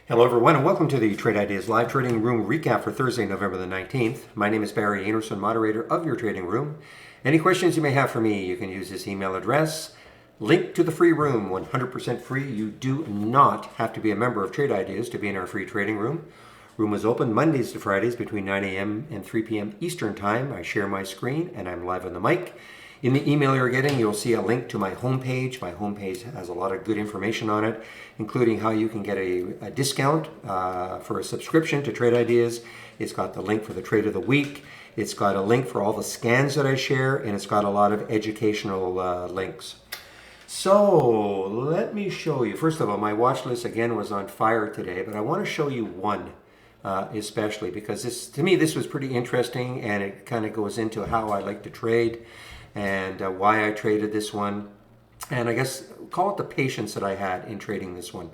Hello everyone and welcome to the Trade Ideas Live Trading Room recap for Thursday, November the 19th. My name is Barry Anderson, moderator of your trading room. Any questions you may have for me, you can use this email address. Link to the free room, 100% free. You do not have to be a member of Trade Ideas to be in our free trading room. Room is open Mondays to Fridays between 9 a.m. and 3 p.m. Eastern Time. I share my screen and I'm live on the mic. In the email you're getting, you'll see a link to my homepage. My homepage has a lot of good information on it, including how you can get a discount for a subscription to Trade Ideas. It's got the link for the trade of the week. It's got a link for all the scans that I share, and it's got a lot of educational links. So let me show you. First of all, my watch list again was on fire today, but I want to show you one especially because to me this was pretty interesting, and it kind of goes into how I like to trade and why I traded this one, and I guess call it the patience that I had in trading this one.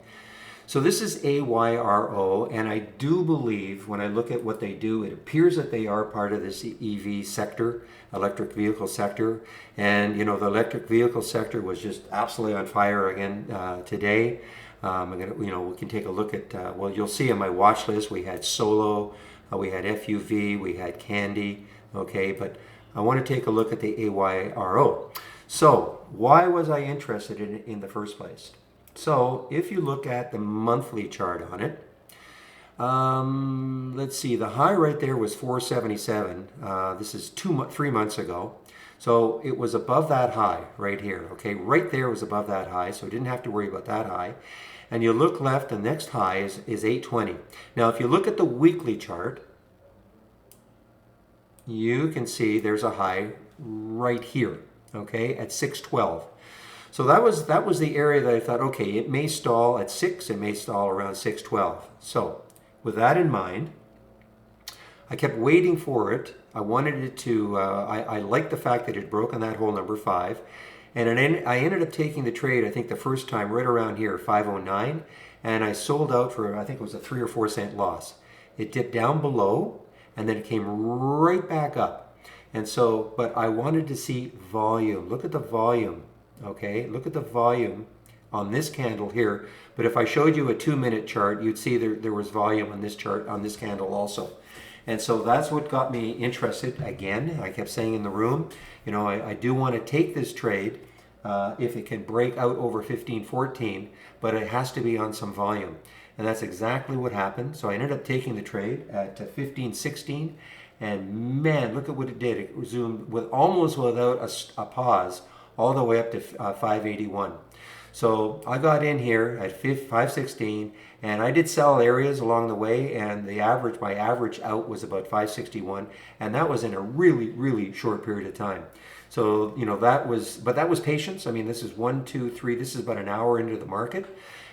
So this is AYRO, and I do believe when I look at what they do, it appears that they are part of this EV sector, electric vehicle sector. And you know, the electric vehicle sector was just absolutely on fire again today. We can take a look at, well, you'll see on my watch list, we had Solo, we had FUV, we had Candy, okay, but I want to take a look at the AYRO. So why was I interested in the first place? So if you look at the monthly chart on it, let's see, the high right there was 477. This is 3 months ago. So it was above that high right here, okay? Right there was above that high, so didn't have to worry about that high. And you look left, the next high is 820. Now if you look at the weekly chart, you can see there's a high right here, okay, at 612. So that was the area that I thought, okay, it may stall at 6, it may stall around 612. So with that in mind, I kept waiting for it. I wanted it to, I liked the fact that it broke on that hole number 5. And I ended up taking the trade, I think the first time, right around here, 509. And I sold out for, I think it was a 3 or 4 cent loss. It dipped down below, and then it came right back up. And so, but I wanted to see volume. Look at the volume, okay? Look at the volume on this candle here. But if I showed you a 2-minute chart, you'd see there was volume on this chart, on this candle also. And so that's what got me interested again. I kept saying in the room, you know, I do want to take this trade if it can break out over 15.14, but it has to be on some volume. And that's exactly what happened. So I ended up taking the trade at 15.16, and man, look at what it did. It resumed with almost without a pause all the way up to 581. So I got in here at 516, and I did sell areas along the way, and my average out was about 561, and that was in a really, really short period of time. So, you know, that was patience. I mean, this is 1, 2, 3, this is about an hour into the market.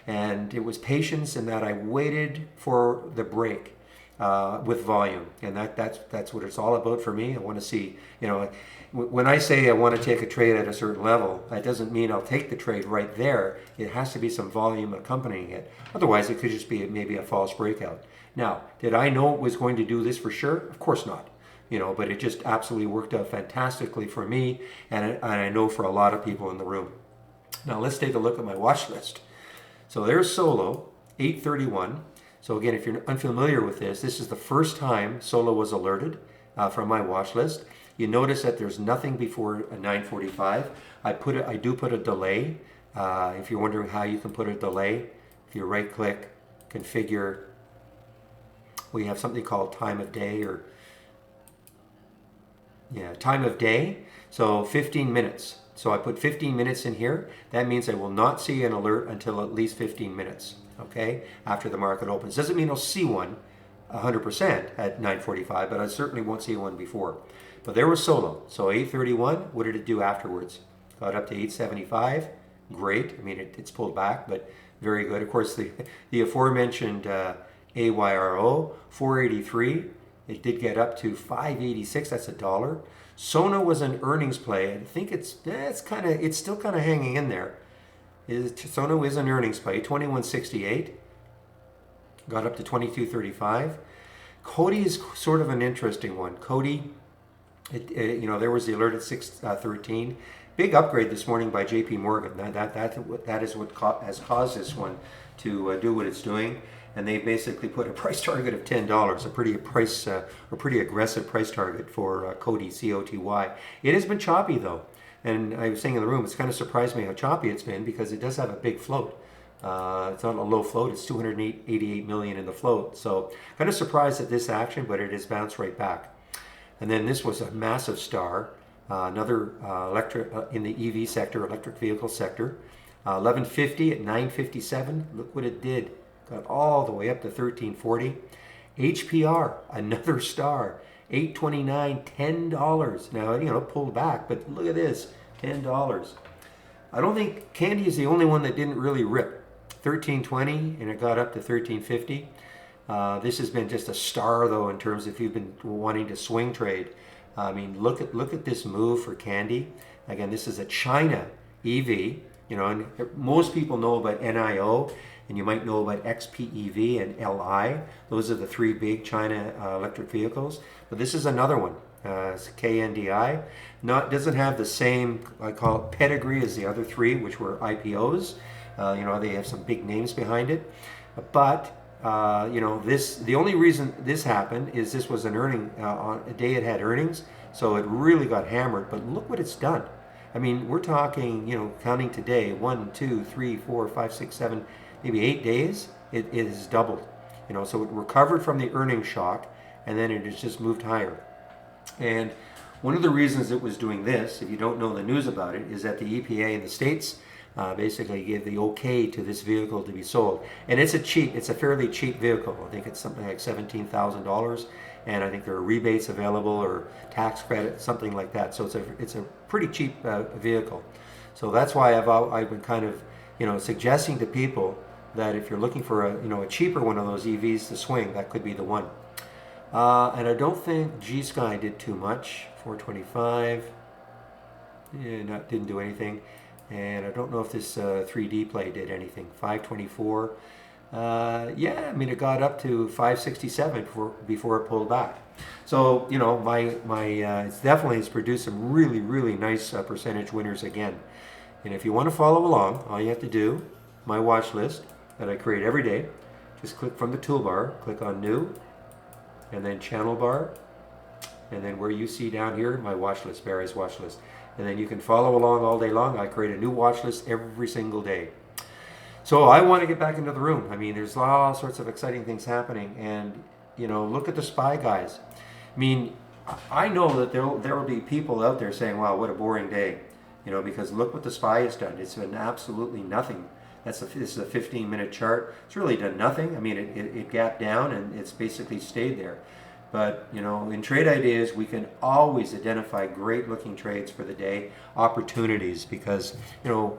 And it was patience in that I waited for the break with volume, and that's what it's all about for me. I want to see, you know, when I say I want to take a trade at a certain level, that doesn't mean I'll take the trade right there. It has to be some volume accompanying it. Otherwise, it could just be maybe a false breakout. Now, did I know it was going to do this for sure? Of course not. You know, but it just absolutely worked out fantastically for me, and I know for a lot of people in the room. Now, let's take a look at my watch list. So there's Solo, 831. So again, if you're unfamiliar with this is the first time Solo was alerted from my watch list. You notice that there's nothing before 9:45. I do put a delay. If you're wondering how you can put a delay, if you right click, configure, we have something called time of day time of day. So 15 minutes. So I put 15 minutes in here. That means I will not see an alert until at least 15 minutes, okay, after the market opens. Doesn't mean I'll see one 100% at 9:45, but I certainly won't see one before. But there was Solo. So 831, what did it do afterwards? Got up to 875. Great. I mean, it's pulled back, but very good. Of course, the aforementioned AYRO, 483. It did get up to 586. That's $1. Sona was an earnings play. I think it's still kind of hanging in there. Sona is an earnings play. 2168 got up to 2235. Cody is sort of an interesting one. Cody, you know, there was the alert at 613. Big upgrade this morning by JP Morgan. That is what has caused this one to do what it's doing. and they basically put a price target of $10, a pretty aggressive price target for COTY, COTY. It has been choppy though, and I was saying in the room, it's kind of surprised me how choppy it's been because it does have a big float. It's not a low float, it's 288 million in the float. So kind of surprised at this action, but it has bounced right back. And then this was a massive star, another in the EV sector, electric vehicle sector. 1150 at 957, look what it did. Got all the way up to 1340. HPR, another star, 829, $10. Now, pulled back, but look at this, $10. I don't think Candy is the only one that didn't really rip. 1320, and it got up to 1350. This has been just a star, though, in terms of if you've been wanting to swing trade. I mean, look at this move for Candy. Again, this is a China EV. And most people know about NIO, and you might know about XPEV and LI. Those are the three big China electric vehicles. But this is another one. It's KNDI. Doesn't have the same, I call it, pedigree as the other three, which were IPOs. They have some big names behind it. But the only reason this happened is this was an on a day it had earnings, so it really got hammered. But look what it's done. I mean, we're talking, counting today, 1, 2, 3, 4, 5, 6, 7, maybe 8 days, it has doubled. So it recovered from the earnings shock, and then it has just moved higher. And one of the reasons it was doing this, if you don't know the news about it, is that the EPA in the States basically gave the okay to this vehicle to be sold. And it's a fairly cheap vehicle. I think it's something like $17,000. And I think there are rebates available or tax credit, something like that. So it's a pretty cheap vehicle. So that's why I've been kind of suggesting to people that if you're looking for a cheaper one of those EVs to swing, that could be the one. And I don't think G-Sky did too much. 425, didn't do anything. And I don't know if this 3D play did anything. 524. It got up to 567 before it pulled back. So, it's definitely has produced some really, really nice percentage winners again. And if you want to follow along, all you have to do, my watch list that I create every day, just click from the toolbar, click on New, and then Channel Bar, and then where you see down here, my watch list, Barry's watch list. And then you can follow along all day long. I create a new watch list every single day. So I want to get back into the room. I mean, there's all sorts of exciting things happening. And, look at the SPY guys. I mean, I know that there will be people out there saying, wow, what a boring day. Because look what the SPY has done. It's been absolutely nothing. This is a 15-minute chart. It's really done nothing. I mean, it gapped down and it's basically stayed there. But, in trade ideas, we can always identify great looking trades for the day, opportunities, because,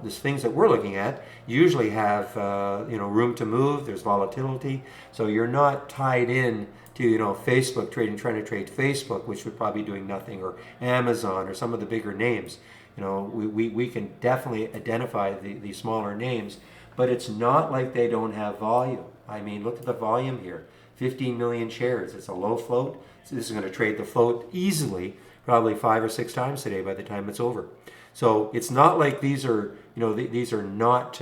these things that we're looking at usually have, room to move, there's volatility. So you're not tied in to, Facebook trading, trying to trade Facebook, which would probably be doing nothing, or Amazon, or some of the bigger names. We can definitely identify the smaller names, but it's not like they don't have volume. I mean, look at the volume here. 15 million shares. It's a low float. So this is going to trade the float easily, probably 5 or 6 times today by the time it's over. So it's not like these are, these are not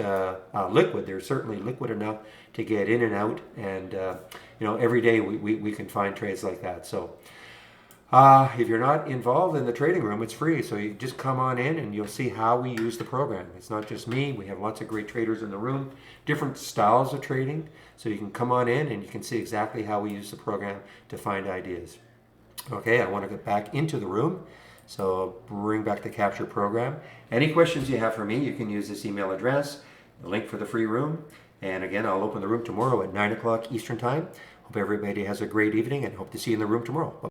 liquid. They're certainly liquid enough to get in and out. And, every day we can find trades like that. So if you're not involved in the trading room, it's free. So you just come on in and you'll see how we use the program. It's not just me. We have lots of great traders in the room, different styles of trading. So you can come on in and you can see exactly how we use the program to find ideas. Okay, I want to get back into the room. So bring back the capture program. Any questions you have for me, you can use this email address, the link for the free room. And again, I'll open the room tomorrow at 9 o'clock Eastern Time. Hope everybody has a great evening and hope to see you in the room tomorrow. Bye.